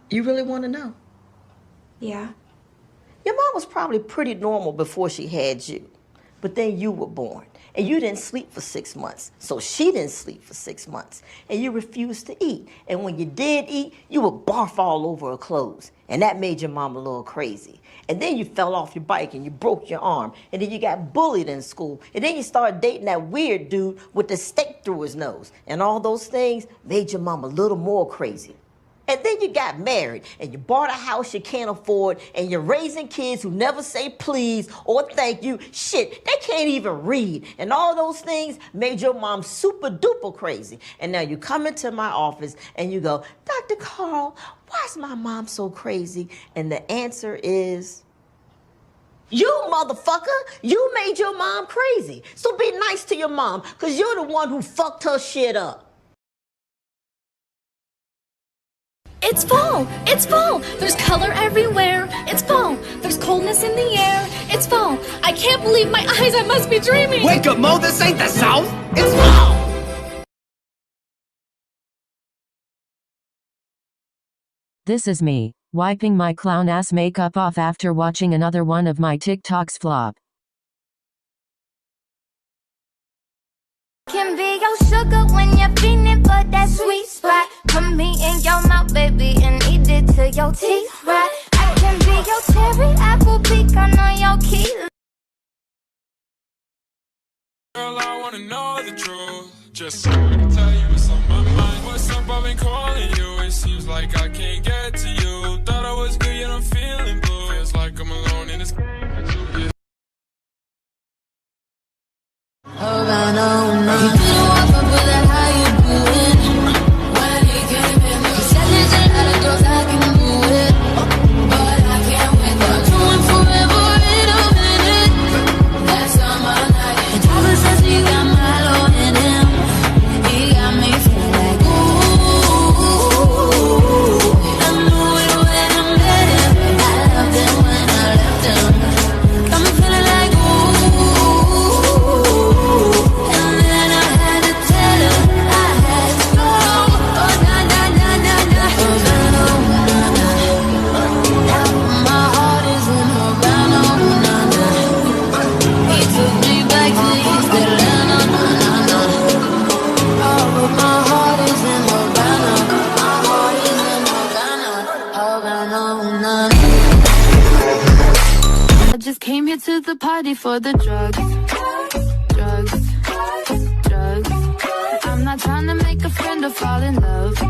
You really want to know? Yeah. Your mom was probably pretty normal before she had you. But then you were born. And you didn't sleep for 6 months. So she didn't sleep for 6 months. And you refused to eat. And when you did eat, you would barf all over her clothes. And that made your mom a little crazy. And then you fell off your bike and you broke your arm. And then you got bullied in school. And then you started dating that weird dude with the stake through his nose. And all those things made your mom a little more crazy. And then you got married and you bought a house you can't afford and you're raising kids who never say please or thank you. Shit, they can't even read. And all those things made your mom super duper crazy. And now you come into my office and you go, Dr. Carl, why is my mom so crazy? And the answer is, you motherfucker, you made your mom crazy. So be nice to your mom because you're the one who fucked her shit up. It's fall! It's fall! There's color everywhere! It's fall! There's coldness in the air! It's fall! I can't believe my eyes! I must be dreaming! Wake up, Mo! This ain't the South! It's fall! This is me, wiping my clown-ass makeup off after watching another one of my TikToks flop. Can be your sugar when you're feeling for that sweet spot. Put me in your mouth, baby, and eat it till your teeth rot. I can be your cherry apple pecan on your key. Girl, I wanna know the truth, just so I can tell you what's on my mind. What's up, I've been calling you, it seems like I can't get to you. Thought I was good, yet I'm feeling blue. Feels like I'm alone in this game for 2 years. You couldn't walk up with that, how you do it? When he came in, he said there's a lot of girls I can do it, but I can't wait. I'm doing forever in a minute. That's on my night. And Java says he got Milo in him. He got me feeling like ooh. I knew it when I met him. I loved him when I left him. Got me feeling like ooh. I just came here to the party for the drugs, drugs, drugs. I'm not trying to make a friend or fall in love.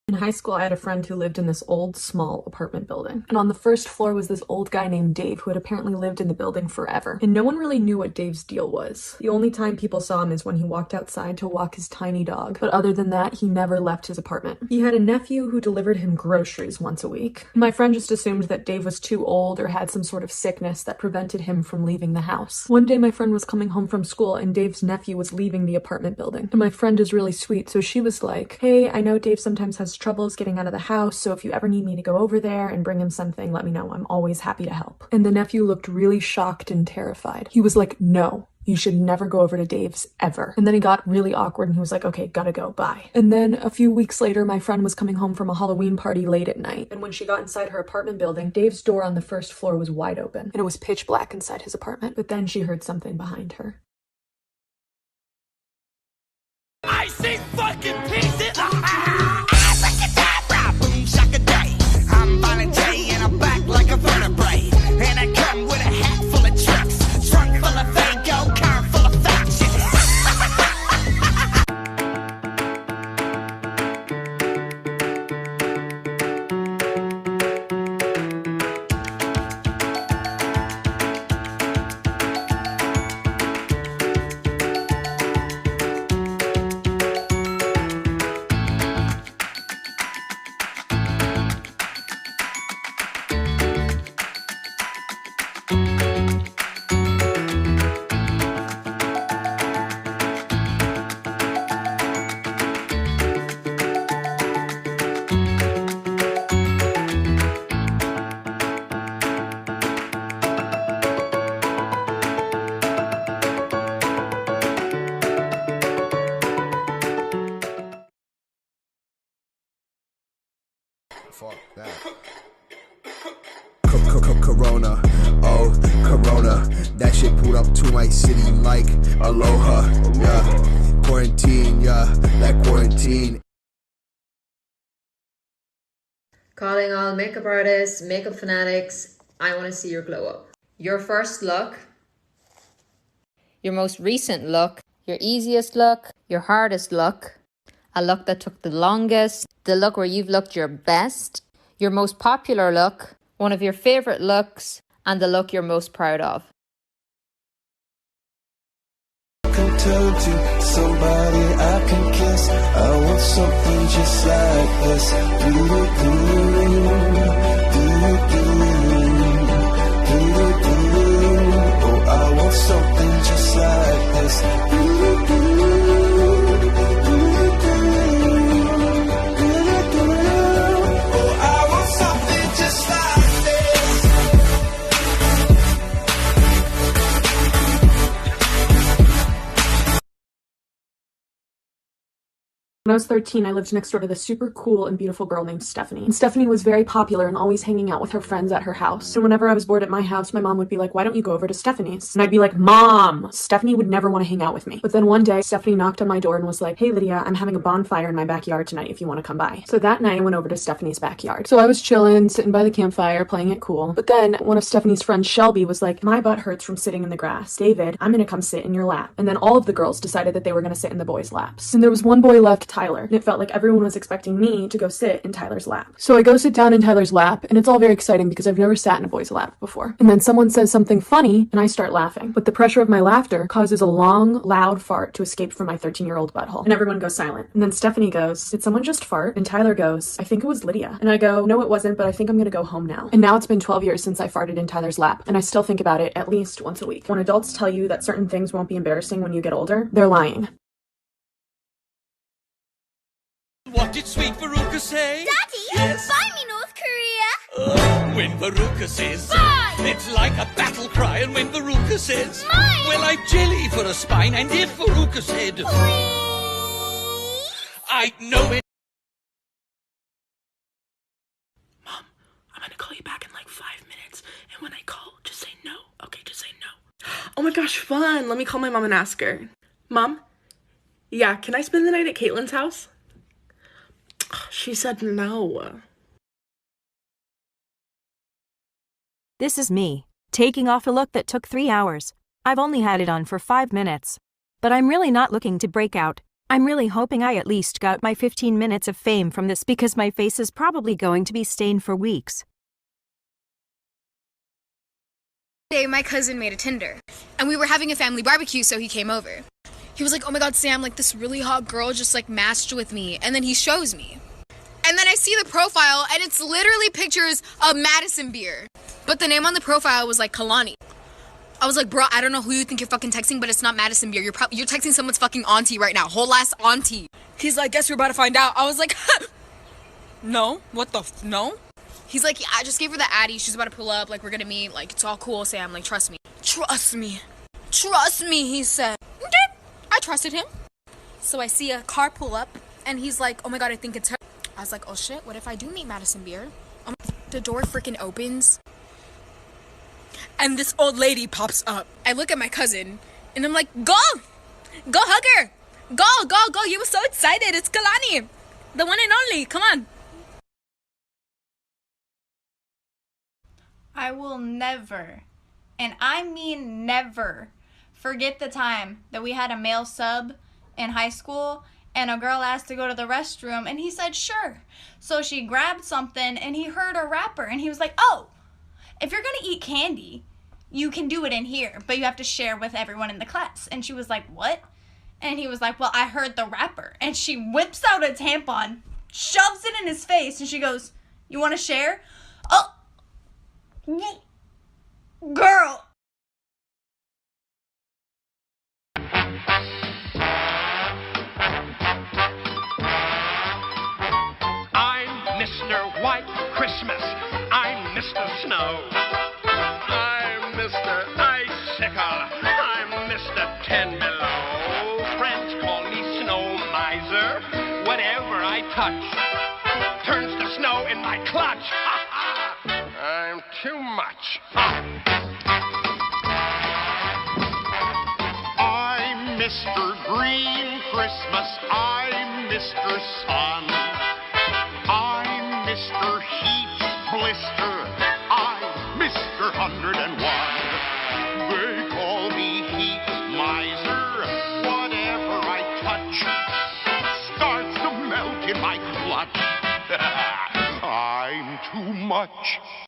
In high school, I had a friend who lived in this old, small apartment building. And on the first floor was this old guy named Dave who had apparently lived in the building forever. And no one really knew what Dave's deal was. The only time people saw him is when he walked outside to walk his tiny dog. But other than that, he never left his apartment. He had a nephew who delivered him groceries once a week. My friend just assumed that Dave was too old or had some sort of sickness that prevented him from leaving the house. One day my friend was coming home from school and Dave's nephew was leaving the apartment building. And my friend is really sweet, so she was like, hey, I know Dave sometimes has troubles getting out of the house, so if you ever need me to go over there and bring him something, let me know. I'm always happy to help. And the nephew looked really shocked and terrified. He was like, no, you should never go over to Dave's ever. And then he got really awkward and he was like, okay, gotta go, bye. And then a few weeks later, my friend was coming home from a Halloween party late at night. And when she got inside her apartment building, Dave's door on the first floor was wide open and it was pitch black inside his apartment. But then she heard something behind her. I see fucking pieces! Abracadabra! Boom, shaka day. I'm Violent J and I'm back like a vertebrae. And I come with a hat full of trucks, trunk full of Fago, car full of factions. Fuck that. Corona, oh, Corona. That shit pulled up to my city like aloha. Yeah, quarantine, yeah, that quarantine. Calling all makeup artists, makeup fanatics, I want to see your glow up. Your first look, your most recent look, your easiest look, your hardest look, a look that took the longest, the look where you've looked your best, your most popular look, one of your favorite looks, and the look you're most proud of. Turn to somebody I can kiss. I want something just like this. Oh, I want something just like this. Oh, I want something just like this. When I was 13, I lived next door to this super cool and beautiful girl named Stephanie. And Stephanie was very popular and always hanging out with her friends at her house. And whenever I was bored at my house, my mom would be like, why don't you go over to Stephanie's? And I'd be like, Mom, Stephanie would never want to hang out with me. But then one day, Stephanie knocked on my door and was like, hey, Lydia, I'm having a bonfire in my backyard tonight if you want to come by. So that night, I went over to Stephanie's backyard. So I was chilling, sitting by the campfire, playing it cool. But then one of Stephanie's friends, Shelby, was like, my butt hurts from sitting in the grass. David, I'm going to come sit in your lap. And then all of the girls decided that they were going to sit in the boys' laps. And there was one boy left, Tyler, and it felt like everyone was expecting me to go sit in Tyler's lap. So I go sit down in Tyler's lap, and it's all very exciting because I've never sat in a boy's lap before. And then someone says something funny, and I start laughing. But the pressure of my laughter causes a long, loud fart to escape from my 13-year-old butthole. And everyone goes silent. And then Stephanie goes, did someone just fart? And Tyler goes, I think it was Lydia. And I go, no, it wasn't, but I think I'm gonna go home now. And now it's been 12 years since I farted in Tyler's lap, and I still think about it at least once a week. When adults tell you that certain things won't be embarrassing when you get older, they're lying. What did sweet Veruca say? Daddy, Yes? buy me North Korea. When Veruca says, Buy! it's like a battle cry. And when Veruca says, Mine! well, I've jelly for a spine. And if Veruca said, Please. I know it. Mom, I'm gonna call you back in like 5 minutes. And when I call, just say no. Okay, just say no. Oh my gosh, fun. Let me call my mom and ask her. Mom? Yeah, can I spend the night at Caitlin's house? She said no. This is me, taking off a look that took 3 hours. I've only had it on for 5 minutes. But I'm really not looking to break out. I'm really hoping I at least got my 15 minutes of fame from this because my face is probably going to be stained for weeks. Today, my cousin made a Tinder, and we were having a family barbecue, so he came over. He was like, oh my god, Sam, like this really hot girl just like matched with me. And then he shows me. And then I see the profile, and it's literally pictures of Madison beer. But the name on the profile was like Kalani. I was like, bro, I don't know who you think you're fucking texting, but it's not Madison beer. You're texting someone's fucking auntie right now. Whole ass auntie. He's like, guess we're about to find out. I was like, no, what the no? He's like, yeah, I just gave her the Addy. She's about to pull up. Like, we're gonna meet. Like, it's all cool, Sam. Like, trust me. Trust me. Trust me, he said. Okay. I trusted him. So I see a car pull up, and he's like, oh my god, I think it's her. I was like, oh shit, what if I do meet Madison Beer? The door freaking opens, and this old lady pops up. I look at my cousin, and I'm like, go! Go hug her! Go! You were so excited. It's Kalani. The one and only. Come on. I will never, and I mean never, forget the time that we had a male sub in high school and a girl asked to go to the restroom and he said sure. So she grabbed something and he heard a rapper and he was like, oh, if you're gonna eat candy, you can do it in here, but you have to share with everyone in the class. And she was like, what? And he was like, well, I heard the rapper. And she whips out a tampon, shoves it in his face, and she goes, you want to share? Oh, girl. Mr. White Christmas. I'm Mr. Snow. I'm Mr. Icicle. I'm Mr. Ten Below. Friends call me Snow Miser. Whatever I touch turns to snow in my clutch. I'm too much. I'm Mr. Green Christmas. I'm Mr. Sun. I'm Mr. Heat Blister. I'm Mr. 101. They call me Heat Miser. Whatever I touch starts to melt in my clutch. I'm too much.